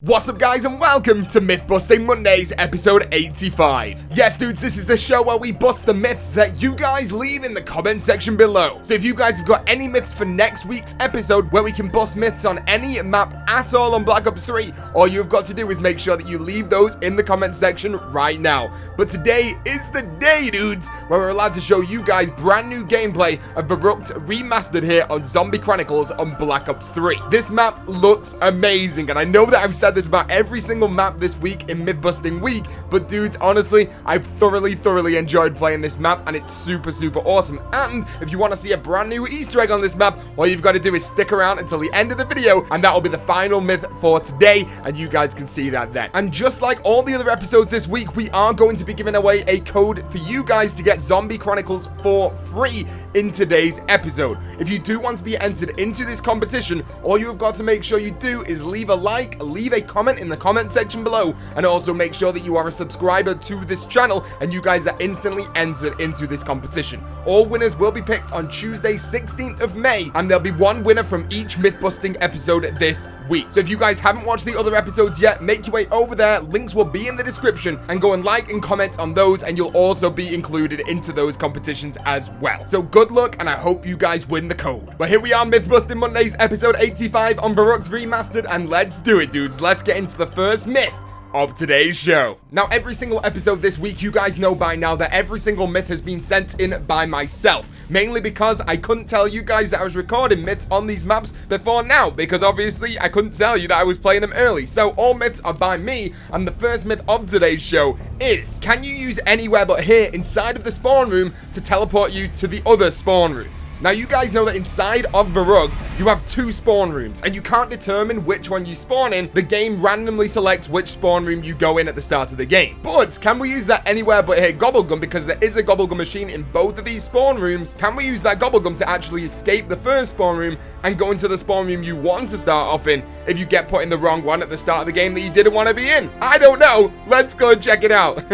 What's up guys and welcome to Myth Busting Mondays episode 85. Yes dudes, this is the show where we bust the myths that you guys leave in the comment section below. So if you guys have got any myths for next week's episode where we can bust myths on any map at all on Black Ops 3, all you've got to do is make sure that you leave those in the comment section right now. But today is the day dudes where we're allowed to show you guys brand new gameplay of Verruckt Remastered here on Zombie Chronicles on Black Ops 3. This map looks amazing and I know that I've said this about every single map this week in Myth Busting Week, but dudes, honestly, I've thoroughly enjoyed playing this map and it's super awesome. And if you want to see a brand new Easter egg on this map, all you've got to do is stick around until the end of the video and that will be the final myth for today and you guys can see that then. And just like all the other episodes this week, we are going to be giving away a code for you guys to get Zombie Chronicles for free in today's episode. If you do want to be entered into this competition, all you have got to make sure you do is leave a like, leave a comment in the comment section below, and also make sure that you are a subscriber to this channel and you guys are instantly entered into this competition. All winners will be picked on Tuesday 16th of May and there'll be one winner from each myth busting episode this week. So if you guys haven't watched the other episodes yet, make your way over there, links will be in the description, and go and like and comment on those and you'll also be included into those competitions as well. So good luck and I hope you guys win the code. But here we are, Myth Busting Mondays episode 85 on Verruckt Remastered, and let's do it dudes. Let's get into the first myth of today's show. Now, every single episode this week, you guys know by now that every single myth has been sent in by myself, mainly because I couldn't tell you guys that I was recording myths on these maps before now, because obviously I couldn't tell you that I was playing them early. So all myths are by me, and the first myth of today's show is, can you use anywhere but here inside of the spawn room to teleport you to the other spawn room? Now, you guys know that inside of Verruckt, you have two spawn rooms, and you can't determine which one you spawn in. The game randomly selects which spawn room you go in at the start of the game. But can we use that anywhere but here gobblegum, because there is a gobblegum machine in both of these spawn rooms? Can we use that gobblegum to actually escape the first spawn room and go into the spawn room you want to start off in if you get put in the wrong one at the start of the game that you didn't want to be in? I don't know. Let's go and check it out.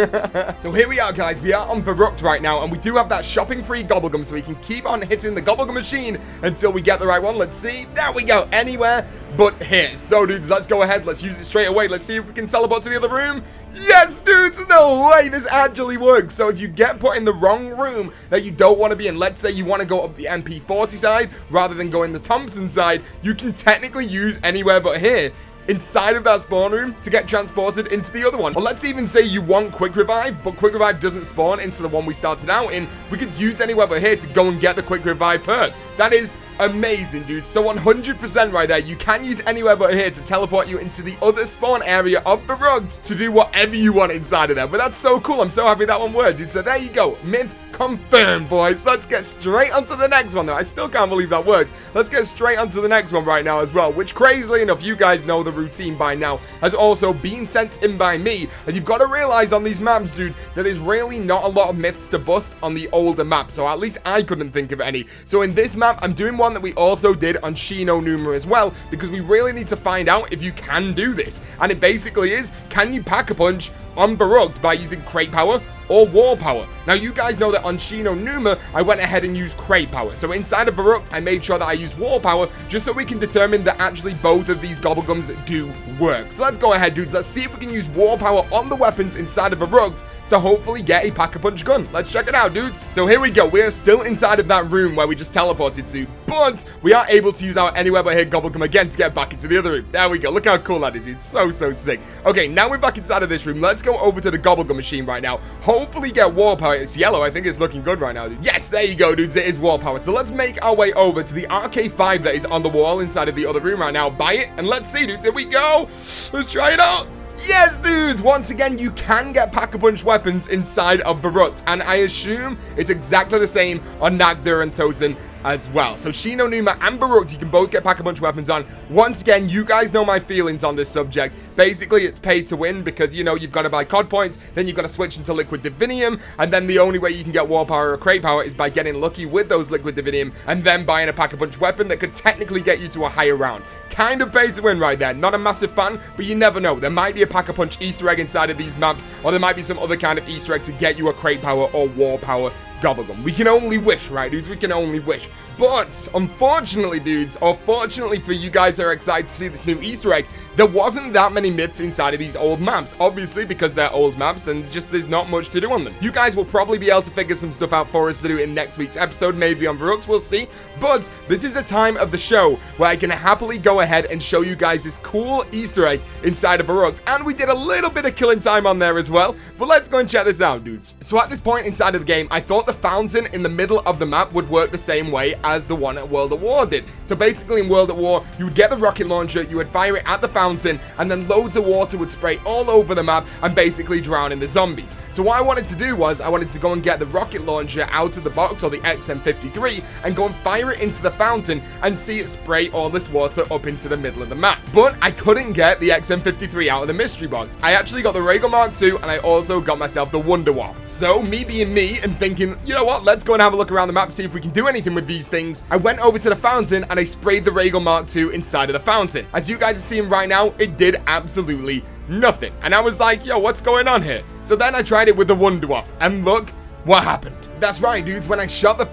So here we are, guys. We are on Verruckt right now, and we do have that shopping free gobblegum, so we can keep on hitting the gobblegum machine until we get the right one. Let's see. There we go. Anywhere but here. So dudes, let's go ahead. Let's use it straight away. Let's see if we can teleport to the other room. Yes, dudes. No way. This actually works. So if you get put in the wrong room that you don't want to be in, let's say you want to go up the MP40 side rather than go in the Thompson side, you can technically use anywhere but here inside of that spawn room to get transported into the other one. Or let's even say you want quick revive, but quick revive doesn't spawn into the one we started out in. We could use anywhere but here to go and get the quick revive perk. That is amazing, dude. So 100% right there, you can use anywhere but here to teleport you into the other spawn area of Verruckt to do whatever you want inside of there. But that's so cool. I'm so happy that one worked, dude. So there you go. Myth confirmed, boys. Let's get straight onto the next one, though. I still can't believe that worked. Let's get straight onto the next one right now as well, which, crazily enough, you guys know the routine by now, has also been sent in by me. And you've got to realize on these maps, dude, that there's really not a lot of myths to bust on the older maps, so at least I couldn't think of any. So in this map, I'm doing one that we also did on Numa as well, because we really need to find out if you can do this. And it basically is, can you pack a punch on Verruckt by using crate power or wall power? Now, you guys know that on Numa, I went ahead and used crate power. So inside of Verruckt, I made sure that I used wall power just so we can determine that actually both of these gobblegums do work. So let's go ahead, dudes. Let's see if we can use wall power on the weapons inside of Verruckt to hopefully get a pack-a-punch gun. Let's check it out, dudes. So here we go. We are still inside of that room where we just teleported to, but we are able to use our anywhere but here gobblegum again to get back into the other room. There we go. Look how cool that is, dude. So sick. Okay, now we're back inside of this room. Let's go over to the gobblegum machine right now. Hopefully get wall power. It's yellow. I think it's looking good right now, dude. Yes, there you go, dudes. It is wall power. So let's make our way over to the RK5 that is on the wall inside of the other room right now. Buy it, and let's see, dudes. Here we go. Let's try it out. Yes, dudes! Once again, you can get pack-a-punch weapons inside of Verruckt, and I assume it's exactly the same on Nagdur and Toten as well. So Numa and Verruckt, you can both get pack-a-punch weapons on. Once again, you guys know my feelings on this subject. Basically, it's pay to win because, you know, you've got to buy COD points, then you've got to switch into Liquid Divinium, and then the only way you can get wall power or crate power is by getting lucky with those Liquid Divinium, and then buying a pack-a-punch weapon that could technically get you to a higher round. Kind of pay to win right there. Not a massive fan, but you never know. There might be a pack-a-punch Easter egg inside of these maps, or there might be some other kind of Easter egg to get you a crate power or wall power Gobblegum. We can only wish, right, dudes? We can only wish. But, unfortunately, dudes, or fortunately for you guys that are excited to see this new Easter egg, there wasn't that many myths inside of these old maps. Obviously, because they're old maps and just there's not much to do on them. You guys will probably be able to figure some stuff out for us to do in next week's episode, maybe on Verruckt, we'll see. But this is a time of the show where I can happily go ahead and show you guys this cool Easter egg inside of Verruckt. And we did a little bit of killing time on there as well. But let's go and check this out, dudes. So at this point inside of the game, I thought the fountain in the middle of the map would work the same way as the one at World at War did. So basically in World at War, you would get the rocket launcher, you would fire it at the fountain, and then loads of water would spray all over the map and basically drown in the zombies. So what I wanted to do was, I wanted to go and get the rocket launcher out of the box, or the XM53, and go and fire it into the fountain and see it spray all this water up into the middle of the map. But I couldn't get the XM53 out of the mystery box. I actually got the Regal Mark II, and I also got myself the Wunderwaffe. So me being me and thinking, you know what, let's go and have a look around the map, see if we can do anything with these things. I went over to the fountain and I sprayed the Regal Mark II inside of the fountain. As you guys are seeing right now, it did absolutely nothing. And I was like, yo, what's going on here? So then I tried it with the Wunderwaffe, and look what happened. That's right, dudes. When I shot the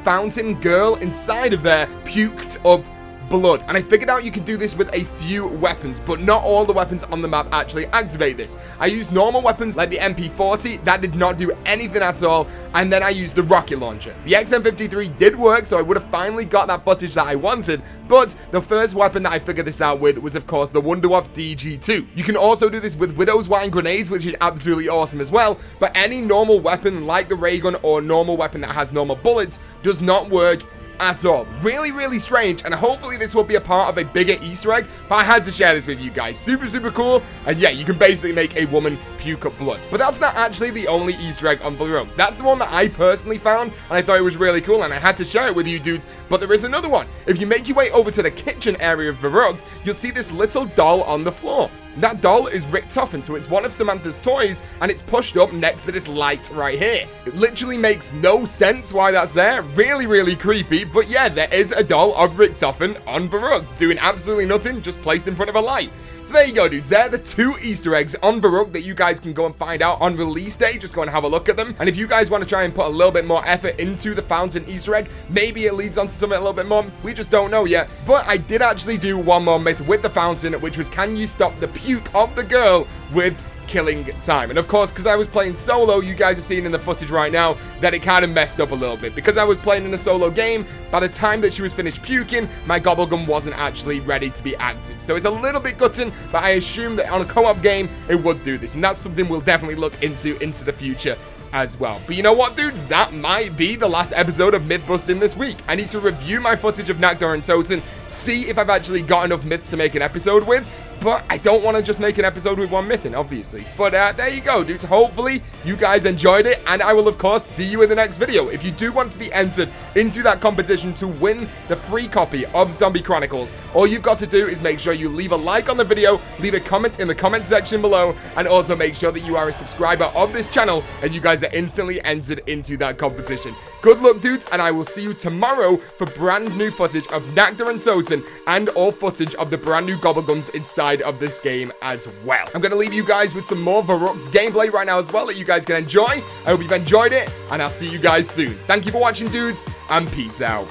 fountain girl inside of there puked up blood. And I figured out you could do this with a few weapons, but not all the weapons on the map actually activate this. I used normal weapons like the MP40, that did not do anything at all, and then I used the rocket launcher. The XM53 did work, so I would have finally got that footage that I wanted, but the first weapon that I figured this out with was of course the Wunderwaffe DG2. You can also do this with Widow's Wine grenades, which is absolutely awesome as well, but any normal weapon like the ray gun or normal weapon that has normal bullets does not work at all. Really strange, and hopefully this will be a part of a bigger Easter egg, but I had to share this with you guys. Super cool, and yeah, you can basically make a woman puke up blood. But that's not actually the only Easter egg on Verruckt. That's the one that I personally found, and I thought it was really cool, and I had to share it with you dudes, but there is another one. If you make your way over to the kitchen area of Verruckt, you'll see this little doll on the floor. That doll is Richtofen, so it's one of Samantha's toys, and it's pushed up next to this light right here. It literally makes no sense why that's there. Really creepy, but yeah, there is a doll of Richtofen on Verruckt, doing absolutely nothing, just placed in front of a light. So there you go, dudes. They're the 2 Easter eggs on Verruckt that you guys can go and find out on release day. Just go and have a look at them. And if you guys want to try and put a little bit more effort into the fountain Easter egg, maybe it leads on to something a little bit more. We just don't know yet. But I did actually do one more myth with the fountain, which was, can you stop the puke of the girl with killing time? And of course, because I was playing solo, you guys are seeing in the footage right now that it kind of messed up a little bit. Because I was playing in a solo game, by the time that she was finished puking, my Gobblegum wasn't actually ready to be active. So it's a little bit gutting, but I assume that on a co-op game, it would do this. And that's something we'll definitely look into the future as well. But you know what, dudes? That might be the last episode of Myth Busting this week. I need to review my footage of Nakdor and Toten, see if I've actually got enough myths to make an episode with. But I don't want to just make an episode with one myth in, obviously. But there you go, dudes. Hopefully, you guys enjoyed it. And I will, of course, see you in the next video. If you do want to be entered into that competition to win the free copy of Zombie Chronicles, all you've got to do is make sure you leave a like on the video, leave a comment in the comment section below, and also make sure that you are a subscriber of this channel, and you guys are instantly entered into that competition. Good luck, dudes, and I will see you tomorrow for brand new footage of Nakdor and Toten, and all footage of the brand new Gobblegums inside of this game as well. I'm going to leave you guys with some more Verruckt gameplay right now as well that you guys can enjoy. I hope you've enjoyed it, and I'll see you guys soon. Thank you for watching, dudes, and peace out.